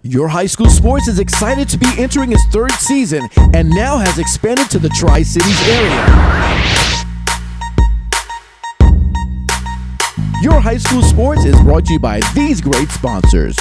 Your high school sports is excited to be entering its third season and now has expanded to the Tri-Cities area. Your high school sports is brought to you by these great sponsors.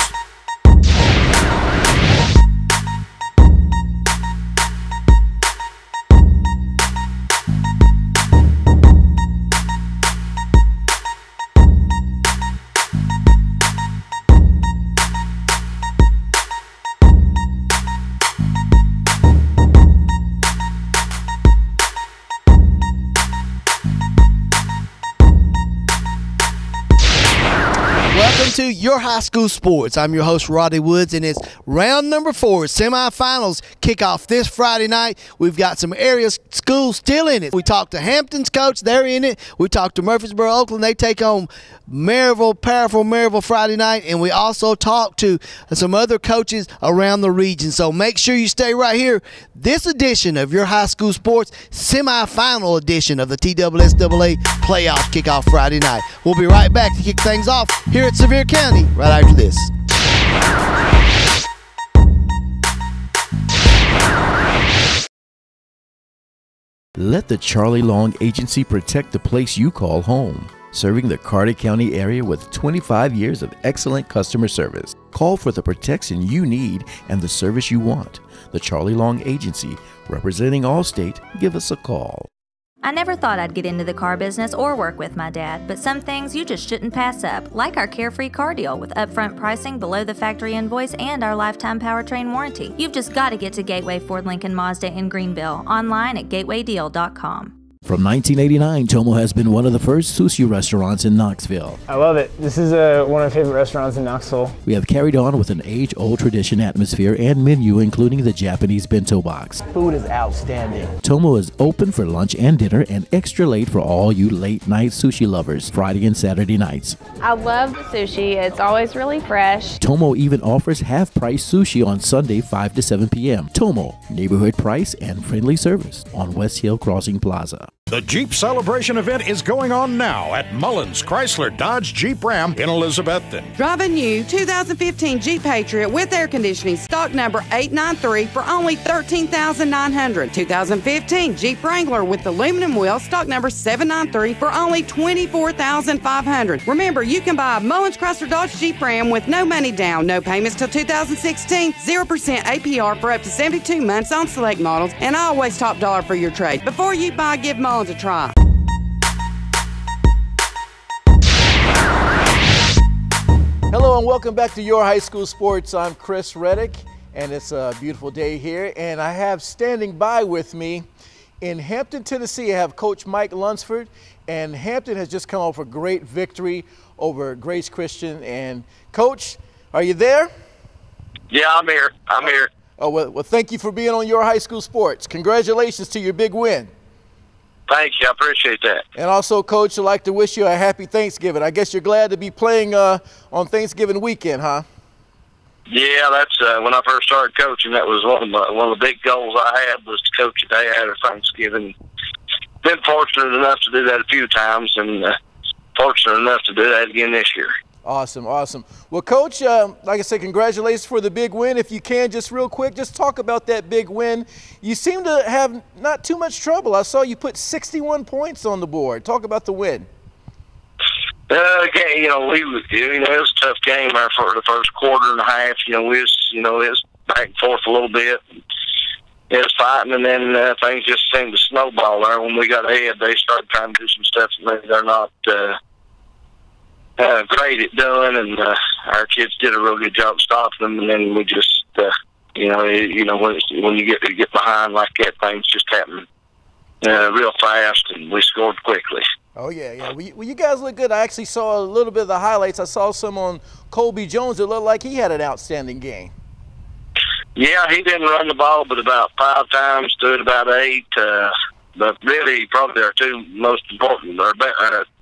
Welcome to Your High School Sports. I'm your host, Roddy Woods, and it's round number 4. Semifinals kick off this Friday night. We've got some area schools still in it. We talked to Hampton's coach, they're in it. We talked to Murfreesboro, Oakland, they take on Maryville, powerful Maryville Friday night, and we also talked to some other coaches around the region. So make sure you stay right here. This edition of Your High School Sports, semifinal edition of the TSSAA playoffs kick off Friday night. We'll be right back to kick things off here at Sevier County right after this. Let the Charlie Long Agency protect the place you call home. Serving the Carter County area with 25 years of excellent customer service. Call for the protection you need and the service you want. The Charlie Long Agency, representing Allstate, give us a call. I never thought I'd get into the car business or work with my dad, but some things you just shouldn't pass up, like our Carefree car deal with upfront pricing below the factory invoice and our lifetime powertrain warranty. You've just got to get to Gateway Ford Lincoln Mazda in Greenville, online at gatewaydeal.com. From 1989, Tomo has been one of the first sushi restaurants in Knoxville. I love it. This is one of my favorite restaurants in Knoxville. We have carried on with an age-old tradition atmosphere and menu, including the Japanese bento box. Food is outstanding. Tomo is open for lunch and dinner and extra late for all you late-night sushi lovers, Friday and Saturday nights. I love the sushi. It's always really fresh. Tomo even offers half-price sushi on Sunday, 5 to 7 p.m. Tomo, neighborhood price and friendly service on West Hill Crossing Plaza. The Jeep Celebration event is going on now at Mullins Chrysler Dodge Jeep Ram in Elizabethton. Drive a new 2015 Jeep Patriot with air conditioning, stock number 893 for only $13,900. 2015 Jeep Wrangler with aluminum wheels, stock number 793 for only $24,500. Remember, you can buy a Mullins Chrysler Dodge Jeep Ram with no money down, no payments till 2016, 0% APR for up to 72 months on select models, and always top dollar for your trade. Before you buy, give Mullins a try. Hello and welcome back to Your High School Sports. I'm Chris Reddick and it's a beautiful day here, and I have standing by with me in Hampton, Tennessee, I have Coach Mike Lunsford, and Hampton has just come off a great victory over Grace Christian. And Coach, are you there? Yeah, I'm here. Oh, well, thank you for being on Your High School Sports. Congratulations to your big win. Thank you. I appreciate that. And also, Coach, I'd like to wish you a happy Thanksgiving. I guess you're glad to be playing on Thanksgiving weekend, huh? Yeah, that's when I first started coaching. That was one of the big goals I had, was to coach a day after Thanksgiving. Been fortunate enough to do that a few times, and fortunate enough to do that again this year. Awesome, awesome. Well, Coach, like I said, congratulations for the big win. If you can, just real quick, just talk about that big win. You seem to have not too much trouble. I saw you put 61 points on the board. Talk about the win. Okay, it was a tough game for the first quarter and a half. It was back and forth a little bit. It was fighting, and then things just seemed to snowball there. When we got ahead, they started trying to do some stuff that maybe they're not great at doing, and our kids did a real good job stopping them. And then we just, when you get behind like that, things just happen real fast, and we scored quickly. Oh yeah. Well, you guys look good. I actually saw a little bit of the highlights. I saw some on Colby Jones. It looked like he had an outstanding game. Yeah, he didn't run the ball but about 5 times, threw it about 8. But really, probably our two most important, our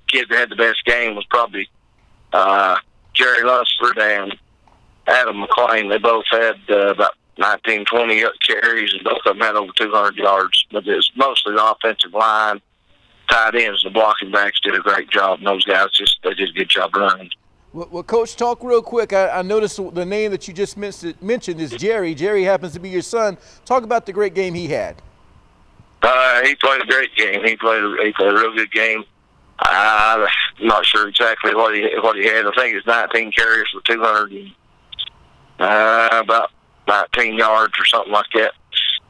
kid that had the best game was probably Jerry Lunsford and Adam McLean. They both had about 19, 20 carries, and both of them had over 200 yards. But it's mostly the offensive line, tight ends, the blocking backs did a great job. And those guys they did a good job running. Well, Coach, talk real quick. I noticed the name that you just mentioned is Jerry. Jerry happens to be your son. Talk about the great game he had. He played a great game. He played a real good game. I'm not sure exactly what he had. I think it's 19 carries for 200 about 19 yards or something like that.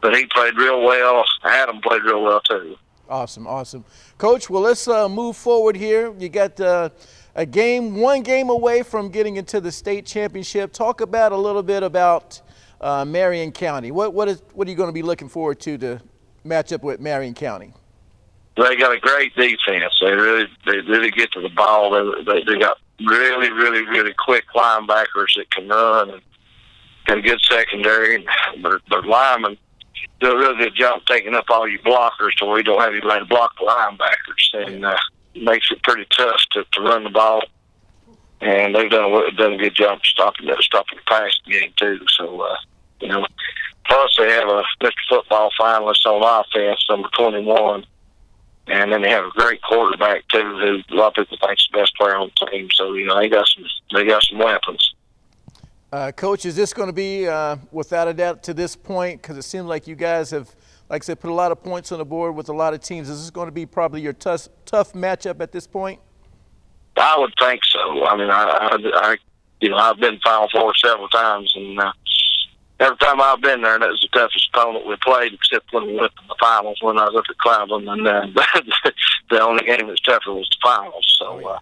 But he played real well. Adam played real well too. Awesome, awesome, Coach. Well, let's move forward here. You got one game away from getting into the state championship. Talk about a little bit about Marion County. What are you going to be looking forward to match up with Marion County? They got a great defense. They really get to the ball. They got really quick linebackers that can run and got a good secondary. Their linemen do a real good job taking up all your blockers to where you don't have anybody to block the linebackers, and makes it pretty tough to run the ball. And they've done a good job stopping the passing game too. So plus they have a Mr. Football finalist on offense, number 21. And then they have a great quarterback too, who a lot of people think is the best player on the team. So they got some weapons. Coach, is this going to be without a doubt to this point? Because it seems like you guys have, like I said, put a lot of points on the board with a lot of teams. Is this going to be probably your tough matchup at this point? I would think so. I mean, I've been Final Four several times, and every time I've been there, that was the toughest opponent we played, except when we went to the finals when I was up at Cloudland, and the only game that's tougher was the finals. So,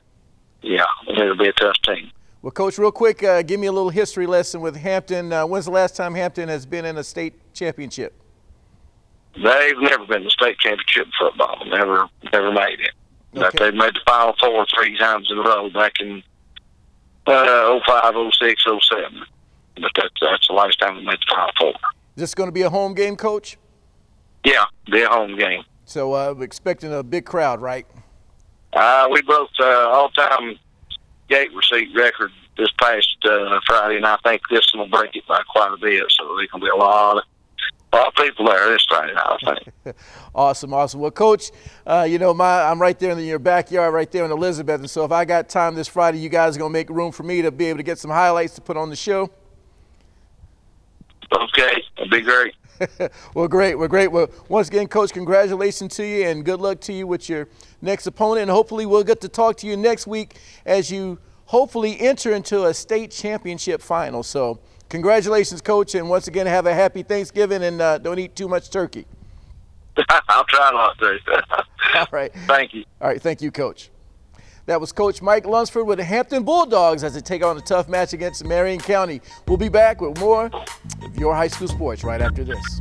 it'll be a tough team. Well, Coach, real quick, give me a little history lesson with Hampton. When's the last time Hampton has been in a state championship? They've never been in the state championship in football. Never made it. Okay. But they made the Final Four 3 times in a row back in 05, 06, 07. But that's the last time we made the Final Four. Is this going to be a home game, Coach? Yeah, be a home game. So we're expecting a big crowd, right? We broke the all-time gate receipt record this past Friday, and I think this one will break it by quite a bit. So there's going to be a lot of people there this Friday night, I think. Awesome. Well, Coach, I'm right there in your backyard, right there in Elizabeth, and so if I got time this Friday, you guys are going to make room for me to be able to get some highlights to put on the show? Okay, that'd be great. Well, great. Well, once again, Coach, congratulations to you and good luck to you with your next opponent. And hopefully we'll get to talk to you next week as you hopefully enter into a state championship final. So congratulations, Coach. And once again, have a happy Thanksgiving and don't eat too much turkey. I'll try not to. All right. Thank you. All right. Thank you, Coach. That was Coach Mike Lunsford with the Hampton Bulldogs as they take on a tough match against Marion County. We'll be back with more of Your High School Sports right after this.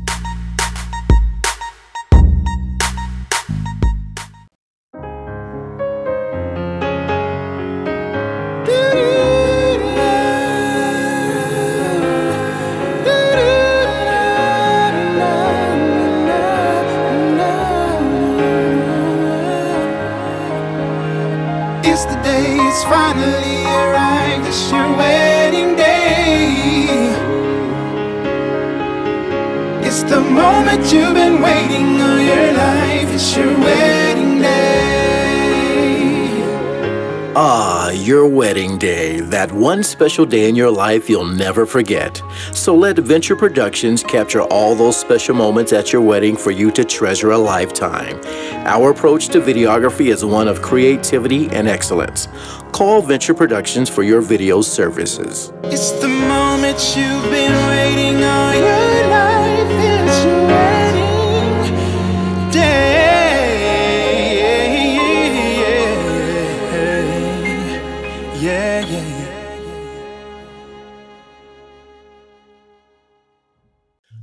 It's the day, it's finally arrived, it's your wedding day. It's the moment you've been waiting all your life, it's your wedding day. Ah, your wedding day, that one special day in your life you'll never forget. So let Venture Productions capture all those special moments at your wedding for you to treasure a lifetime. Our approach to videography is one of creativity and excellence. Call Venture Productions for your video services. It's the moment you've been waiting all your life, it's your wedding day. Yeah.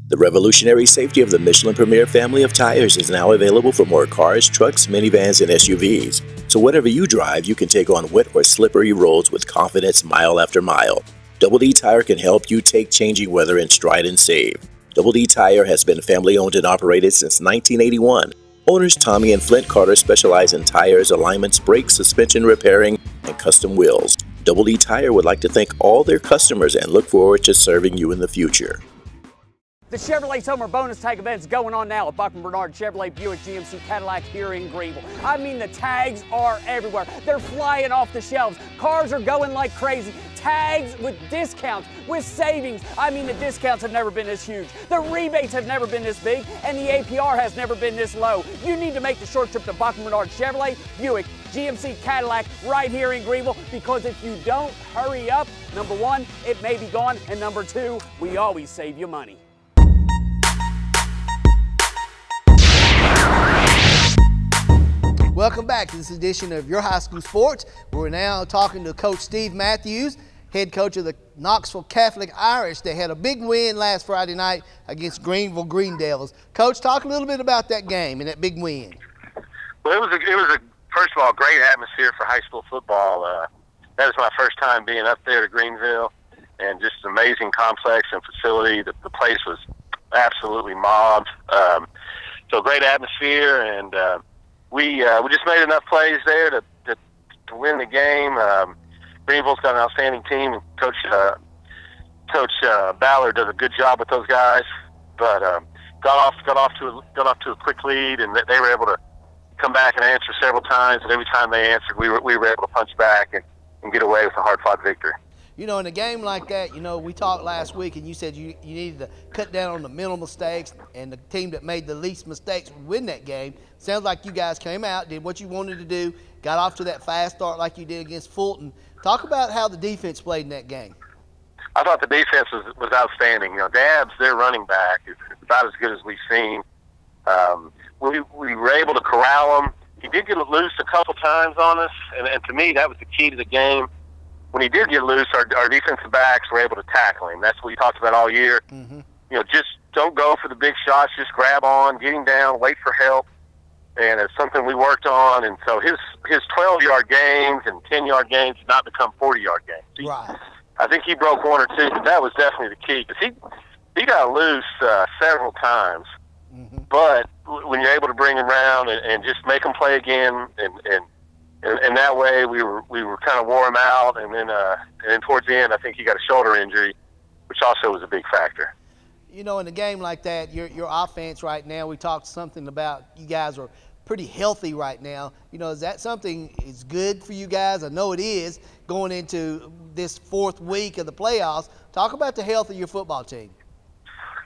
The revolutionary safety of the Michelin Premier family of tires is now available for more cars, trucks, minivans, and SUVs. So whatever you drive, you can take on wet or slippery roads with confidence mile after mile. Double D Tire can help you take changing weather in stride and save. Double D Tire has been family owned and operated since 1981. Owners Tommy and Flint Carter specialize in tires, alignments, brakes, suspension repairing, and custom wheels. Double D Tire would like to thank all their customers and look forward to serving you in the future. The Chevrolet Summer Bonus Tag event is going on now at Buck & Bernard Chevrolet Buick GMC Cadillac here in Greenville. I mean, the tags are everywhere. They're flying off the shelves. Cars are going like crazy. Tags with discounts, with savings. I mean, the discounts have never been this huge. The rebates have never been this big, and the APR has never been this low. You need to make the short trip to Buck & Bernard Chevrolet Buick GMC Cadillac right here in Greenville, because if you don't hurry up, number one, it may be gone, and number two, we always save you money. Welcome back to this edition of Your High School Sports. We're now talking to Coach Steve Matthews, head coach of the Knoxville Catholic Irish. They had a big win last Friday night against Greenville Green Devils. Coach, talk a little bit about that game and that big win. Well, it was a first of all, great atmosphere for high school football. That was my first time being up there to Greenville, and just an amazing complex and facility. The place was absolutely mobbed. So great atmosphere, and we just made enough plays there to win the game. Greenville's got an outstanding team. Coach Ballard does a good job with those guys, but got off to a quick lead, and they were able to come back and answer several times. And every time they answered, we were able to punch back and get away with a hard-fought victory. You know, in a game like that, you know, we talked last week, and you said you needed to cut down on the mental mistakes, and the team that made the least mistakes would win that game. Sounds like you guys came out, did what you wanted to do, got off to that fast start like you did against Fulton. Talk about how the defense played in that game. I thought the defense was outstanding. You know, Dabbs, their running back, is about as good as we've seen. We were able to corral him. He did get loose a couple times on us, and to me, that was the key to the game. When he did get loose, our defensive backs were able to tackle him. That's what we talked about all year. Mm-hmm. You know, just don't go for the big shots. Just grab on, get him down, wait for help. And it's something we worked on. And so his 12-yard games and 10-yard games did not become 40-yard games. Right. I think he broke one or two, but that was definitely the key, because he got loose several times. Mm-hmm. But when you're able to bring him around and just make him play again, and that way we were kind of wore him out, and then towards the end I think he got a shoulder injury, which also was a big factor. You know, in a game like that, your offense right now, we talked something about you guys are pretty healthy right now. You know, is that something is good for you guys? I know it is going into this fourth week of the playoffs. Talk about the health of your football team.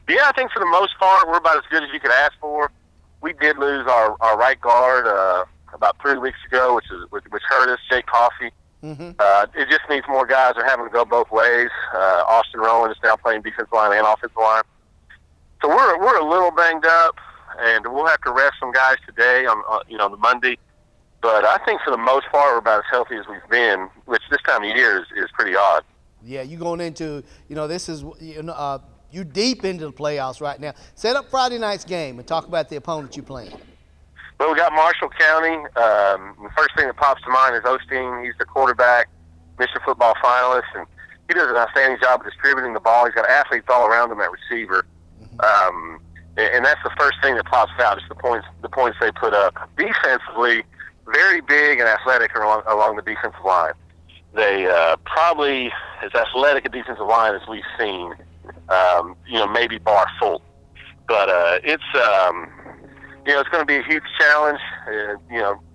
Yeah, I think for the most part we're about as good as you could ask for. We did lose our right guard about 3 weeks ago, which hurt us, Jake Coffey. Mm-hmm. It just needs more guys are having to go both ways. Austin Rowan is now playing defensive line and offensive line. So we're a little banged up, and we'll have to rest some guys today on the Monday. But I think for the most part we're about as healthy as we've been, which this time of year is pretty odd. Yeah, you going into, this is, you're deep into the playoffs right now. Set up Friday night's game and talk about the opponent you're playing. Well, we got Marshall County. The first thing that pops to mind is Osteen. He's the quarterback, Mr. Football finalist, and he does an outstanding job of distributing the ball. He's got athletes all around him at receiver. Mm-hmm. And that's the first thing that pops out, is the points they put up. Defensively, very big and athletic along the defensive line. They probably as athletic a defensive line as we've seen, maybe bar Fulton. But it's going to be a huge challenge.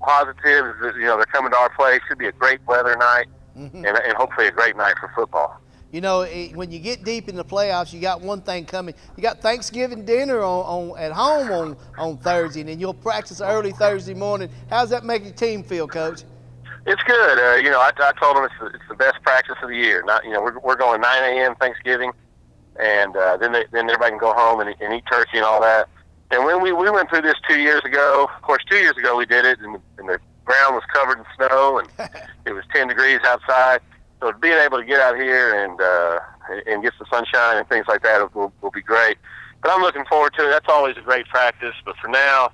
Positive is that, they're coming to our place. Should be a great weather night, mm-hmm. and hopefully a great night for football. When you get deep in the playoffs, you got one thing coming. You got Thanksgiving dinner at home on Thursday, and then you'll practice early Thursday morning. How's that make your team feel, Coach? It's good. I told them it's the best practice of the year. We're going 9 a.m. Thanksgiving, and then everybody can go home and eat turkey and all that. And when we went through this 2 years ago, of course, 2 years ago we did it, and the ground was covered in snow, and it was 10 degrees outside. So being able to get out here and get some sunshine and things like that will be great. But I'm looking forward to it. That's always a great practice. But for now,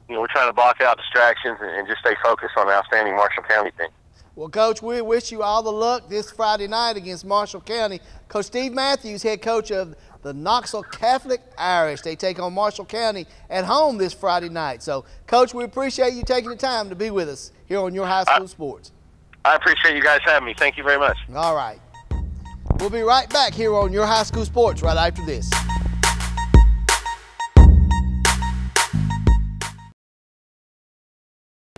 we're trying to block out distractions and just stay focused on the outstanding Marshall County team. Well, Coach, we wish you all the luck this Friday night against Marshall County. Coach Steve Matthews, head coach of the Knoxville Catholic Irish. They take on Marshall County at home this Friday night. So, Coach, we appreciate you taking the time to be with us here on Your High School Sports. I appreciate you guys having me. Thank you very much. All right. We'll be right back here on Your High School Sports right after this.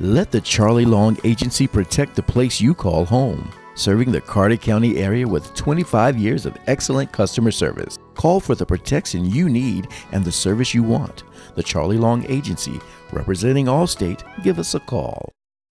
Let the Charlie Long Agency protect the place you call home, serving the Carter County area with 25 years of excellent customer service. Call for the protection you need and the service you want. The Charlie Long Agency, representing Allstate. Give us a call.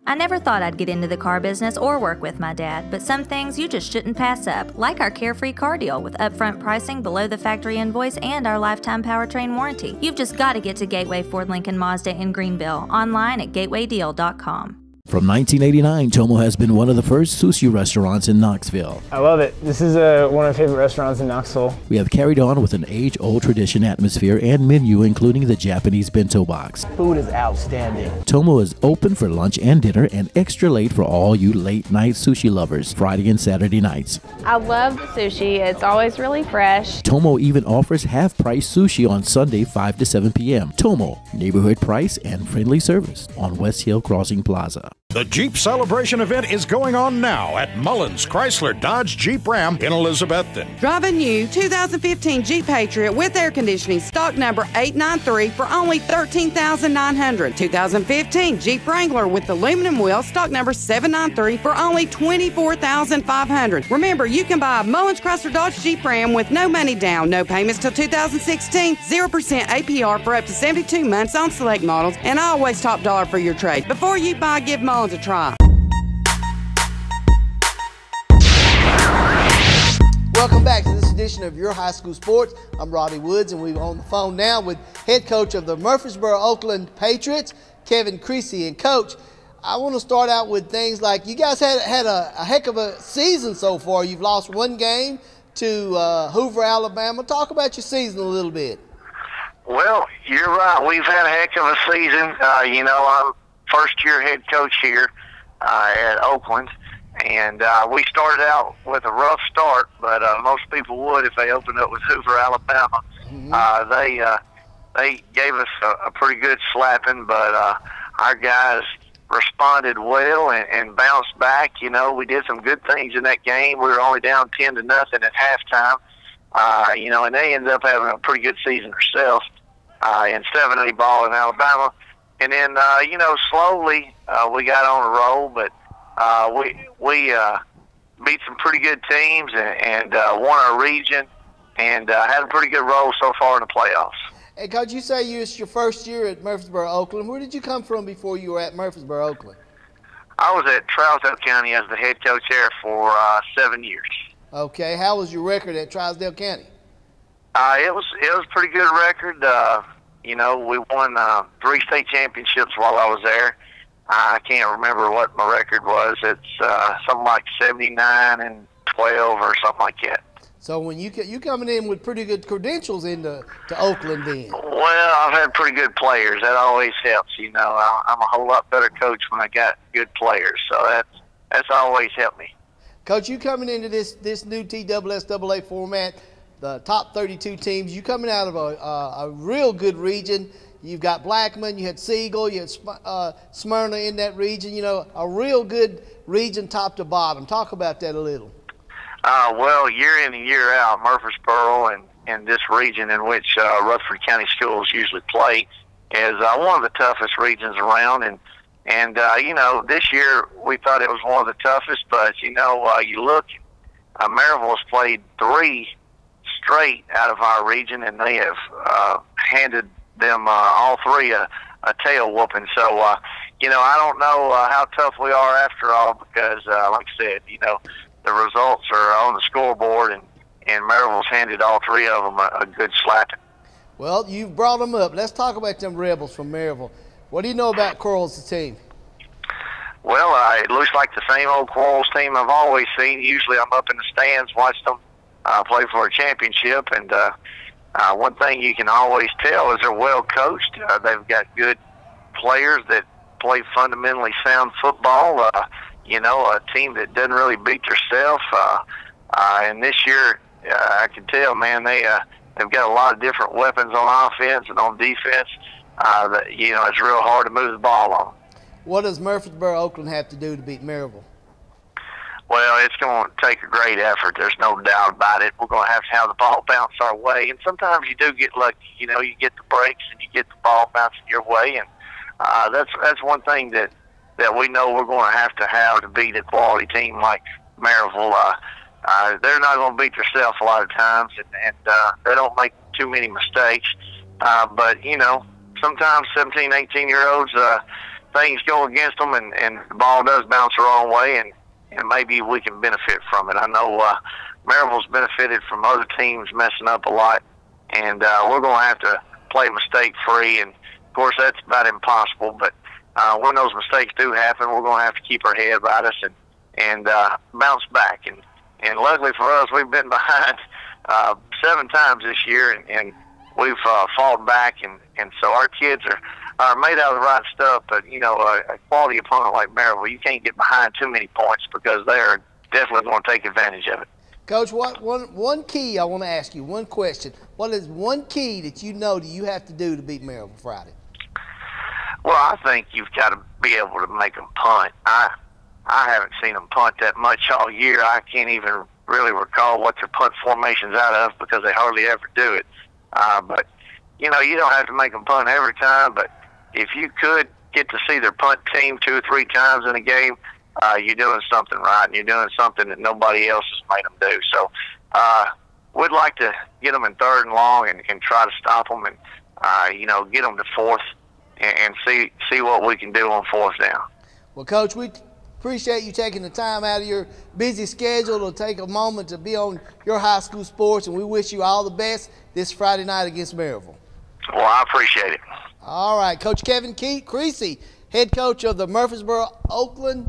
I never thought I'd get into the car business or work with my dad, but some things you just shouldn't pass up, like our carefree car deal with upfront pricing below the factory invoice and our lifetime powertrain warranty. You've just got to get to Gateway Ford Lincoln Mazda in Greenville, online at gatewaydeal.com. From 1989, Tomo has been one of the first sushi restaurants in Knoxville. I love it. This is one of my favorite restaurants in Knoxville. We have carried on with an age-old tradition atmosphere and menu, including the Japanese bento box. Food is outstanding. Tomo is open for lunch and dinner and extra late for all you late-night sushi lovers, Friday and Saturday nights. I love the sushi. It's always really fresh. Tomo even offers half-price sushi on Sunday, 5 to 7 p.m. Tomo, neighborhood price and friendly service on West Hill Crossing Plaza. The Jeep Celebration event is going on now at Mullins Chrysler Dodge Jeep Ram in Elizabethton. Drive a new 2015 Jeep Patriot with air conditioning, stock number 893 for only $13,900. 2015 Jeep Wrangler with aluminum wheels, stock number 793 for only $24,500. Remember, you can buy a Mullins Chrysler Dodge Jeep Ram with no money down, no payments till 2016, 0% APR for up to 72 months on select models, and always top dollar for your trade. Before you buy, give Mullins a try. Welcome back to this edition of Your High School Sports. I'm Roddy Woods, and we're on the phone now with head coach of the Murfreesboro Oakland Patriots, Kevin Creasy. And Coach, I want to start out with things like you guys had a heck of a season so far. You've lost one game to Hoover, Alabama. Talk about your season a little bit. Well, you're right. We've had a heck of a season. I'm first-year head coach here at Oakland, and we started out with a rough start, but most people would if they opened up with Hoover, Alabama. They gave us a pretty good slapping, but our guys responded well and bounced back. We did some good things in that game. We were only down 10-0 at halftime, and they ended up having a pretty good season themselves in 7A ball in Alabama. And then, slowly we got on a roll, but we beat some pretty good teams and won our region and had a pretty good roll so far in the playoffs. Hey, Coach, you say it's your first year at Murfreesboro, Oakland. Where did you come from before you were at Murfreesboro, Oakland? I was at Trousdale County as the head coach there for 7 years. Okay. How was your record at Trousdale County? It was a pretty good record. We won 3 state championships while I was there. I can't remember what my record was. It's something like 79-12 or something like that. So when you coming in with pretty good credentials to Oakland then? Well, I've had pretty good players. That always helps. I'm a whole lot better coach when I got good players. So that's always helped me. Coach, you coming into this new TSSAA format, the top 32 teams, you coming out of a real good region. You've got Blackman, you had Siegel, you had Smyrna in that region. A real good region top to bottom. Talk about that a little. Well, year in and year out, Murfreesboro and this region in which Rutherford County schools usually play is one of the toughest regions around. And this year we thought it was one of the toughest, but, you look, Maryville has played 3 straight out of our region, and they have handed them all 3 a tail whooping. So, I don't know how tough we are after all because, like I said, the results are on the scoreboard, and Maryville's handed all 3 of them a good slapping. Well, you've brought them up. Let's talk about them Rebels from Maryville. What do you know about Quarles, the team? Well, it looks like the same old Quarles team I've always seen. Usually I'm up in the stands watching them play for a championship, and one thing you can always tell is they're well coached. They've got good players that play fundamentally sound football. A team that doesn't really beat themselves. And this year, I can tell, man, they've got a lot of different weapons on offense and on defense. It's real hard to move the ball on. What does Murfreesboro Oakland have to do to beat Maryville? Well, it's going to take a great effort. There's no doubt about it. We're going to have the ball bounce our way. And sometimes you do get lucky. You get the breaks and you get the ball bouncing your way. And that's one thing that that we know we're going to have to beat a quality team like Maryville. They're not going to beat themselves a lot of times, and they don't make too many mistakes. But, you know, sometimes 17, 18-year-olds, things go against them, and the ball does bounce the wrong way, and maybe we can benefit from it. I know Maryville's benefited from other teams messing up a lot, and we're going to have to play mistake-free, and, of course, that's about impossible. But when those mistakes do happen, we're going to have to keep our head about us and bounce back. And luckily for us, we've been behind 7 times this year, and we've fought back, and so our kids are made out of the right stuff. But, you know, a quality opponent like Maryville, you can't get behind too many points because they are definitely going to take advantage of it. Coach, one key I want to ask you, one question. What is one key that you know that you have to do to beat Maryville Friday? Well, I think you've got to be able to make them punt. I haven't seen them punt that much all year. I can't even really recall what their punt formation's out of because they hardly ever do it. But, you know, you don't have to make them punt every time, but if you could get to see their punt team 2 or 3 times in a game, you're doing something right, and you're doing something that nobody else has made them do. So we'd like to get them in 3rd and long and try to stop them and, you know, get them to 4th and see what we can do on 4th down. Well, Coach, we appreciate you taking the time out of your busy schedule to take a moment to be on your high school sports, and we wish you all the best this Friday night against Maryville. Well, I appreciate it. All right, Coach Kevin Creasy, head coach of the Murfreesboro-Oakland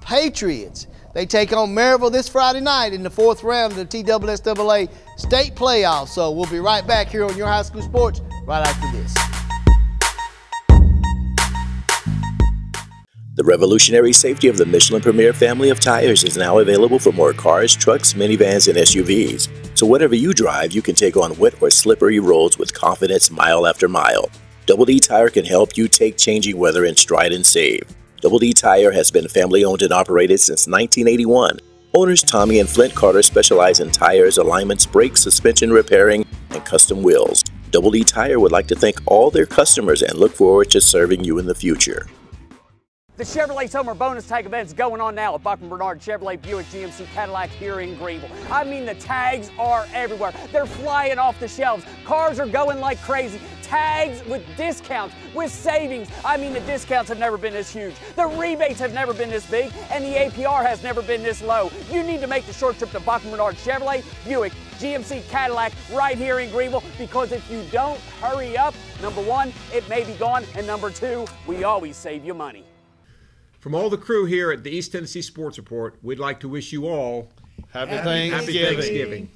Patriots. They take on Maryville this Friday night in the 4th round of the TSSAA state playoffs. So we'll be right back here on your high school sports right after this. The revolutionary safety of the Michelin Premier family of tires is now available for more cars, trucks, minivans, and SUVs. So whatever you drive, you can take on wet or slippery roads with confidence mile after mile. Double D Tire can help you take changing weather in stride and save. Double D Tire has been family owned and operated since 1981. Owners Tommy and Flint Carter specialize in tires, alignments, brakes, suspension repairing, and custom wheels. Double D Tire would like to thank all their customers and look forward to serving you in the future. The Chevrolet Summer Bonus Tag event is going on now at Buckman Bernard Chevrolet Buick GMC Cadillac here in Greenville. I mean, the tags are everywhere. They're flying off the shelves. Cars are going like crazy. Tags with discounts, with savings. I mean, the discounts have never been this huge. The rebates have never been this big, and the APR has never been this low. You need to make the short trip to Buckman Bernard Chevrolet Buick GMC Cadillac right here in Greenville, because if you don't hurry up, number 1, it may be gone, and number 2, we always save you money. From all the crew here at the East Tennessee Sports Report, we'd like to wish you all Happy Thanksgiving.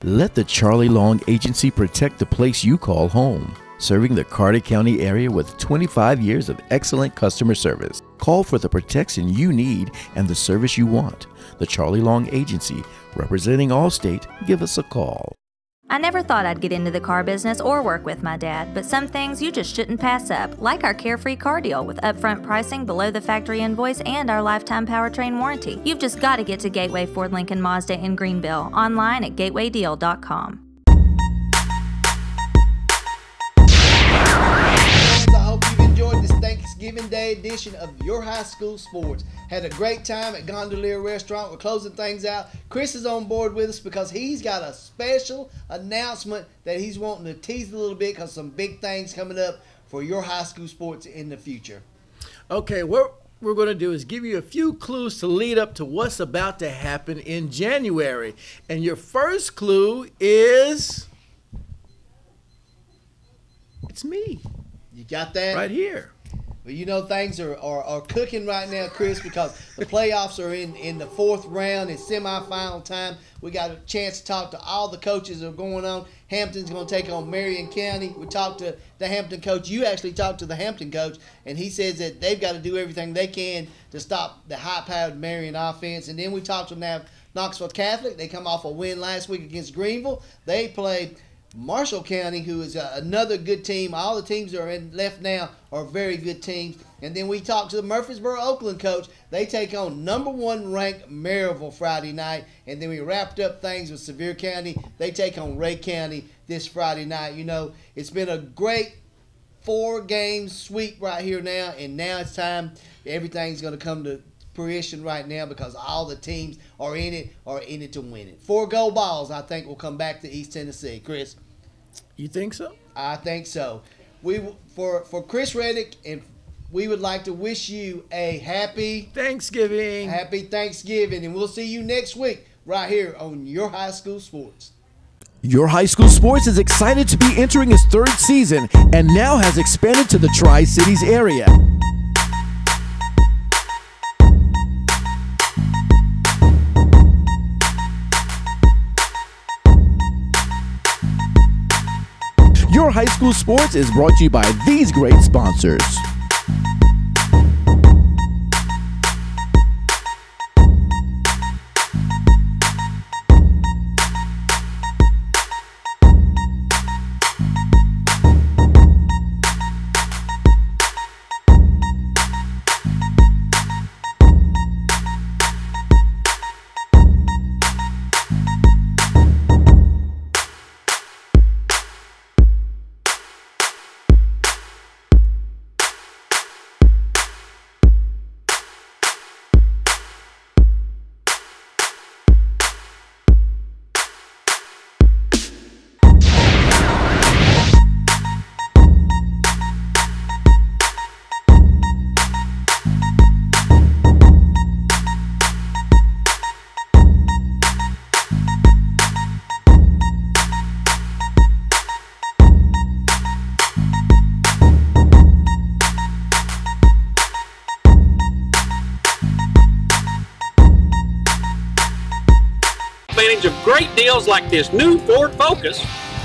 Let the Charlie Long Agency protect the place you call home. Serving the Carter County area with 25 years of excellent customer service. Call for the protection you need and the service you want. The Charlie Long Agency, representing Allstate. Give us a call. I never thought I'd get into the car business or work with my dad, but some things you just shouldn't pass up, like our carefree car deal with upfront pricing below the factory invoice and our lifetime powertrain warranty. You've just got to get to Gateway Ford Lincoln Mazda in Greenville, online at gatewaydeal.com. I hope you've enjoyed this Thanksgiving Day edition of Your High School Sports. Had a great time at Gondolier Restaurant. We're closing things out. Chris is on board with us because he's got a special announcement that he's wanting to tease a little bit because some big things coming up for your high school sports in the future. Okay, what we're going to do is give you a few clues to lead up to what's about to happen in January. And your first clue is, it's me. You got that? Right here. Well, you know things are cooking right now, Chris, because the playoffs are in the 4th round. It's semifinal time. We got a chance to talk to all the coaches that are going on. Hampton's going to take on Marion County. We talked to the Hampton coach. You actually talked to the Hampton coach, and he says that they've got to do everything they can to stop the high-powered Marion offense. And then we talked to Knoxville Catholic. They come off a win last week against Greenville. They play Marshall County, who is another good team. All the teams that are left now are very good teams. And then we talked to the Murfreesboro-Oakland coach. They take on number 1 ranked Maryville Friday night. And then we wrapped up things with Sevier County. They take on Ray County this Friday night. You know, it's been a great 4-game sweep right here now, and now it's time. Everything's going to come to fruition right now because all the teams are in it to win it. 4 gold balls, I think, will come back to East Tennessee. Chris? You think so? I think so. For Chris Reddick, and we would like to wish you a happy Thanksgiving. Happy Thanksgiving, and we'll see you next week right here on Your High School Sports. Your High School Sports is excited to be entering its 3rd season and now has expanded to the Tri-Cities area. Your High School Sports is brought to you by these great sponsors. Of great deals like this new Ford Focus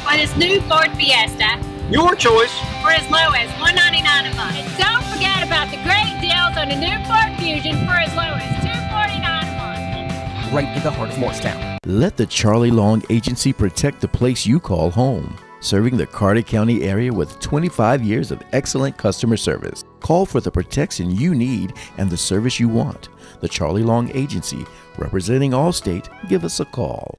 or this new Ford Fiesta. Your choice. For as low as $199 a month. And don't forget about the great deals on the new Ford Fusion for as low as $249 a month. Right in the heart of Morristown. Let the Charlie Long Agency protect the place you call home. Serving the Carter County area with 25 years of excellent customer service. Call for the protection you need and the service you want. The Charlie Long Agency, representing Allstate. Give us a call.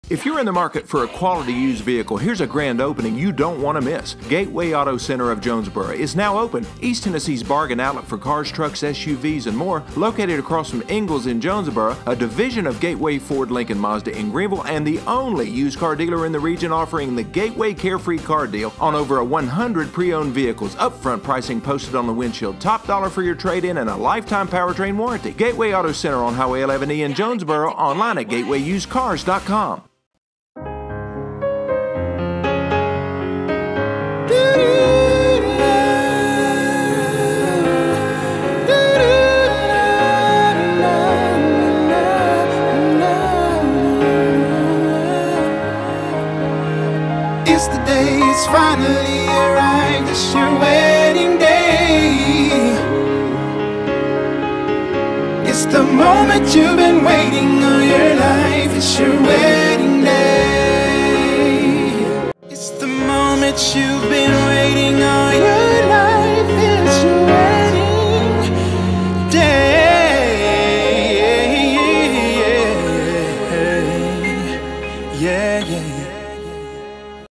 If you're in the market for a quality used vehicle, here's a grand opening you don't want to miss. Gateway Auto Center of Jonesboro is now open. East Tennessee's bargain outlet for cars, trucks, SUVs, and more. Located across from Ingalls in Jonesboro, a division of Gateway Ford Lincoln Mazda in Greenville, and the only used car dealer in the region offering the Gateway Carefree Car Deal on over 100 pre-owned vehicles. Upfront pricing posted on the windshield. Top dollar for your trade-in and a lifetime powertrain warranty. Gateway Auto Center on Highway 11E in Jonesboro. Online at gatewayusedcars.com. It's the day, it's finally arrived, it's your wedding day. It's the moment you've been waiting all your life, it's your wedding day. It's the moment you've been